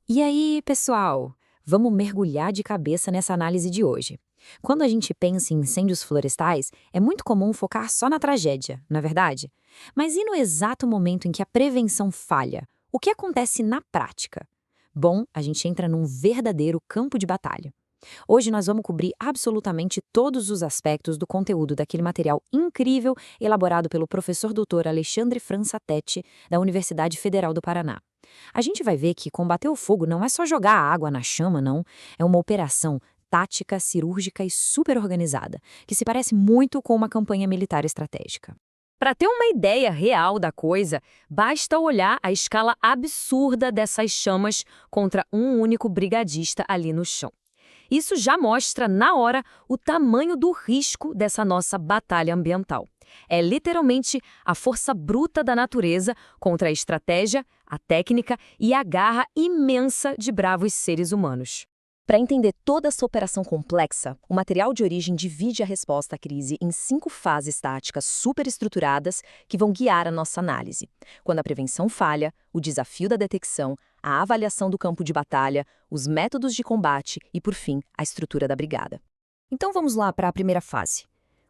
E aí, pessoal? Vamos mergulhar de cabeça nessa análise de hoje. Quando a gente pensa em incêndios florestais, é muito comum focar só na tragédia, não é verdade? Mas e no exato momento em que a prevenção falha? O que acontece na prática? Bom, a gente entra num verdadeiro campo de batalha. Hoje nós vamos cobrir absolutamente todos os aspectos do conteúdo daquele material incrível elaborado pelo professor doutor Alexandre Fransatetti, da Universidade Federal do Paraná. A gente vai ver que combater o fogo não é só jogar água na chama, não. É uma operação tática, cirúrgica e super organizada, que se parece muito com uma campanha militar estratégica. Para ter uma ideia real da coisa, basta olhar a escala absurda dessas chamas contra um único brigadista ali no chão. Isso já mostra, na hora, o tamanho do risco dessa nossa batalha ambiental. É literalmente a força bruta da natureza contra a estratégia, a técnica e a garra imensa de bravos seres humanos. Para entender toda essa operação complexa, o material de origem divide a resposta à crise em 5 fases táticas superestruturadas que vão guiar a nossa análise. Quando a prevenção falha, o desafio da detecção, a avaliação do campo de batalha, os métodos de combate e, por fim, a estrutura da brigada. Então vamos lá para a primeira fase.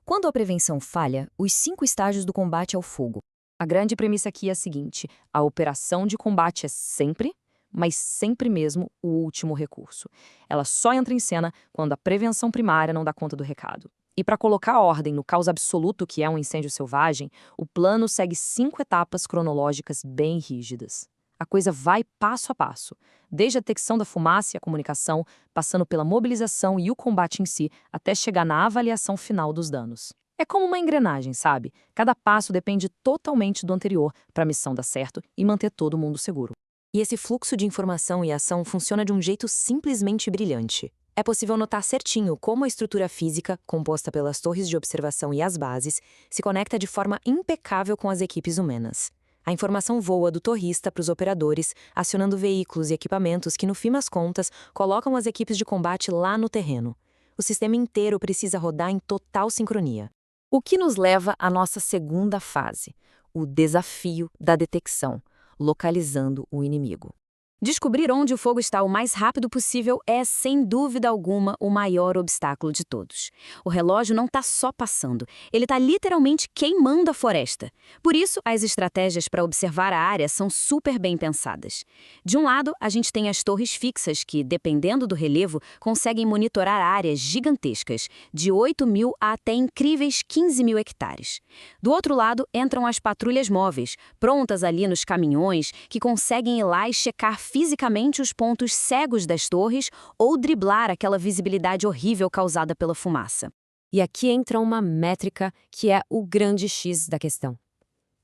Quando a prevenção falha, os 5 estágios do combate ao fogo. A grande premissa aqui é a seguinte: a operação de combate é sempre, mas sempre mesmo, o último recurso. Ela só entra em cena quando a prevenção primária não dá conta do recado. E para colocar ordem no caos absoluto que é um incêndio selvagem, o plano segue 5 etapas cronológicas bem rígidas. A coisa vai passo a passo, desde a detecção da fumaça e a comunicação, passando pela mobilização e o combate em si, até chegar na avaliação final dos danos. É como uma engrenagem, sabe? Cada passo depende totalmente do anterior para a missão dar certo e manter todo mundo seguro. E esse fluxo de informação e ação funciona de um jeito simplesmente brilhante. É possível notar certinho como a estrutura física, composta pelas torres de observação e as bases, se conecta de forma impecável com as equipes humanas. A informação voa do torrista para os operadores, acionando veículos e equipamentos que, no fim das contas, colocam as equipes de combate lá no terreno. O sistema inteiro precisa rodar em total sincronia. O que nos leva à nossa segunda fase, o desafio da detecção, localizando o inimigo. Descobrir onde o fogo está o mais rápido possível é, sem dúvida alguma, o maior obstáculo de todos. O relógio não está só passando, ele está literalmente queimando a floresta. Por isso, as estratégias para observar a área são super bem pensadas. De um lado, a gente tem as torres fixas que, dependendo do relevo, conseguem monitorar áreas gigantescas, de 8.000 a até incríveis 15.000 hectares. Do outro lado, entram as patrulhas móveis, prontas ali nos caminhões, que conseguem ir lá e checar fisicamente os pontos cegos das torres ou driblar aquela visibilidade horrível causada pela fumaça. E aqui entra uma métrica que é o grande X da questão.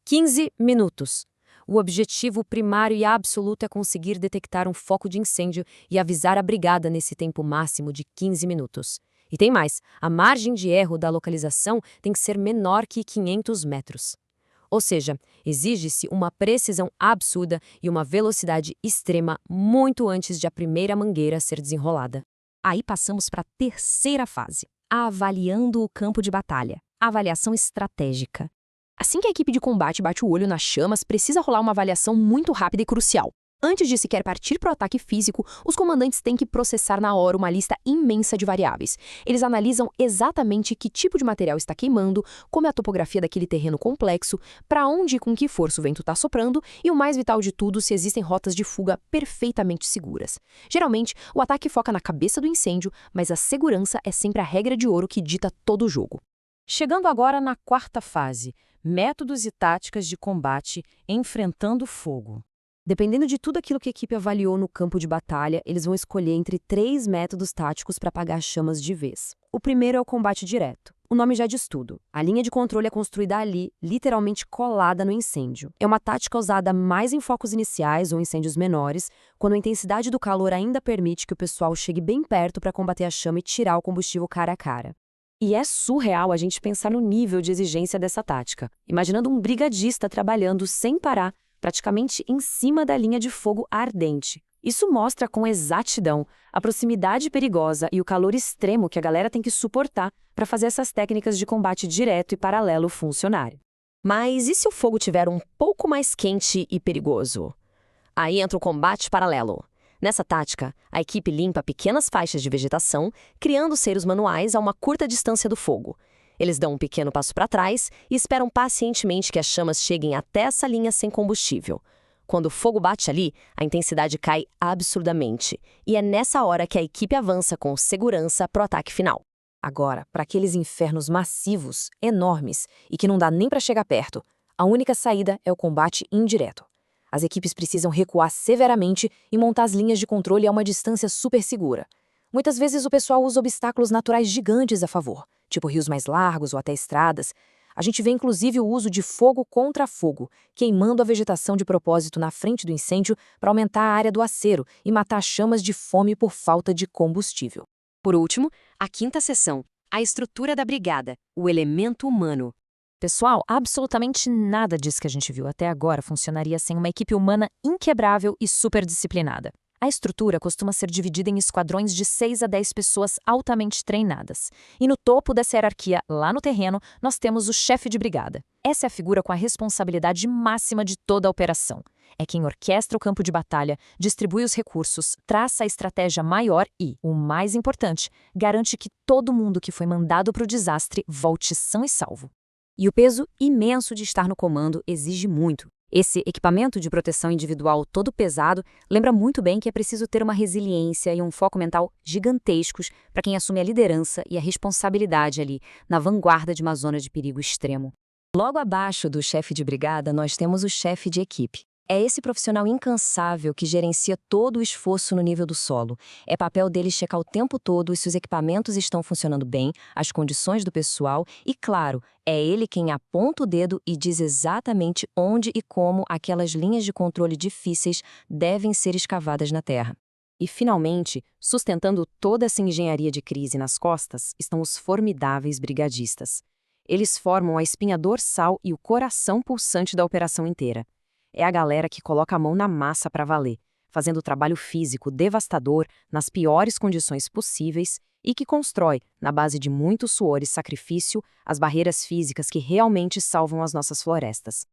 15 minutos. O objetivo primário e absoluto é conseguir detectar um foco de incêndio e avisar a brigada nesse tempo máximo de 15 minutos. E tem mais, a margem de erro da localização tem que ser menor que 500 metros. Ou seja, exige-se uma precisão absurda e uma velocidade extrema muito antes de a primeira mangueira ser desenrolada. Aí passamos para a terceira fase, avaliando o campo de batalha, avaliação estratégica. Assim que a equipe de combate bate o olho nas chamas, precisa rolar uma avaliação muito rápida e crucial. Antes de sequer partir para o ataque físico, os comandantes têm que processar na hora uma lista imensa de variáveis. Eles analisam exatamente que tipo de material está queimando, como é a topografia daquele terreno complexo, para onde e com que força o vento está soprando e, o mais vital de tudo, se existem rotas de fuga perfeitamente seguras. Geralmente, o ataque foca na cabeça do incêndio, mas a segurança é sempre a regra de ouro que dita todo o jogo. Chegando agora na quarta fase, métodos e táticas de combate enfrentando fogo. Dependendo de tudo aquilo que a equipe avaliou no campo de batalha, eles vão escolher entre 3 métodos táticos para apagar as chamas de vez. O primeiro é o combate direto. O nome já diz tudo. A linha de controle é construída ali, literalmente colada no incêndio. É uma tática usada mais em focos iniciais ou incêndios menores, quando a intensidade do calor ainda permite que o pessoal chegue bem perto para combater a chama e tirar o combustível cara a cara. E é surreal a gente pensar no nível de exigência dessa tática. Imaginando um brigadista trabalhando sem parar, praticamente em cima da linha de fogo ardente. Isso mostra com exatidão a proximidade perigosa e o calor extremo que a galera tem que suportar para fazer essas técnicas de combate direto e paralelo funcionarem. Mas e se o fogo tiver um pouco mais quente e perigoso? Aí entra o combate paralelo. Nessa tática, a equipe limpa pequenas faixas de vegetação, criando ceros manuais a uma curta distância do fogo. Eles dão um pequeno passo para trás e esperam pacientemente que as chamas cheguem até essa linha sem combustível. Quando o fogo bate ali, a intensidade cai absurdamente, e é nessa hora que a equipe avança com segurança para o ataque final. Agora, para aqueles infernos massivos, enormes e que não dá nem para chegar perto, a única saída é o combate indireto. As equipes precisam recuar severamente e montar as linhas de controle a uma distância super segura. Muitas vezes o pessoal usa obstáculos naturais gigantes a favor, tipo rios mais largos ou até estradas. A gente vê inclusive o uso de fogo contra fogo, queimando a vegetação de propósito na frente do incêndio para aumentar a área do acero e matar chamas de fome por falta de combustível. Por último, a quinta seção, a estrutura da brigada, o elemento humano. Pessoal, absolutamente nada disso que a gente viu até agora funcionaria sem uma equipe humana inquebrável e super disciplinada. A estrutura costuma ser dividida em esquadrões de 6 a 10 pessoas altamente treinadas. E no topo dessa hierarquia, lá no terreno, nós temos o chefe de brigada. Essa é a figura com a responsabilidade máxima de toda a operação. É quem orquestra o campo de batalha, distribui os recursos, traça a estratégia maior e, o mais importante, garante que todo mundo que foi mandado para o desastre volte são e salvo. E o peso imenso de estar no comando exige muito. Esse equipamento de proteção individual todo pesado lembra muito bem que é preciso ter uma resiliência e um foco mental gigantescos para quem assume a liderança e a responsabilidade ali, na vanguarda de uma zona de perigo extremo. Logo abaixo do chefe de brigada, nós temos o chefe de equipe. É esse profissional incansável que gerencia todo o esforço no nível do solo. É papel dele checar o tempo todo se os equipamentos estão funcionando bem, as condições do pessoal e, claro, é ele quem aponta o dedo e diz exatamente onde e como aquelas linhas de controle difíceis devem ser escavadas na terra. E, finalmente, sustentando toda essa engenharia de crise nas costas, estão os formidáveis brigadistas. Eles formam a espinha dorsal e o coração pulsante da operação inteira. É a galera que coloca a mão na massa para valer, fazendo o trabalho físico devastador nas piores condições possíveis e que constrói, na base de muito suor e sacrifício, as barreiras físicas que realmente salvam as nossas florestas.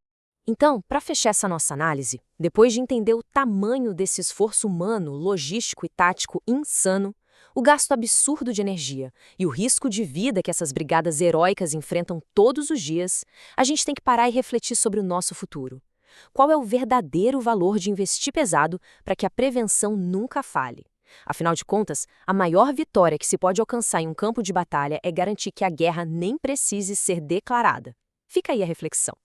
Então, para fechar essa nossa análise, depois de entender o tamanho desse esforço humano, logístico e tático insano, o gasto absurdo de energia e o risco de vida que essas brigadas heróicas enfrentam todos os dias, a gente tem que parar e refletir sobre o nosso futuro. Qual é o verdadeiro valor de investir pesado para que a prevenção nunca falhe? Afinal de contas, a maior vitória que se pode alcançar em um campo de batalha é garantir que a guerra nem precise ser declarada. Fica aí a reflexão.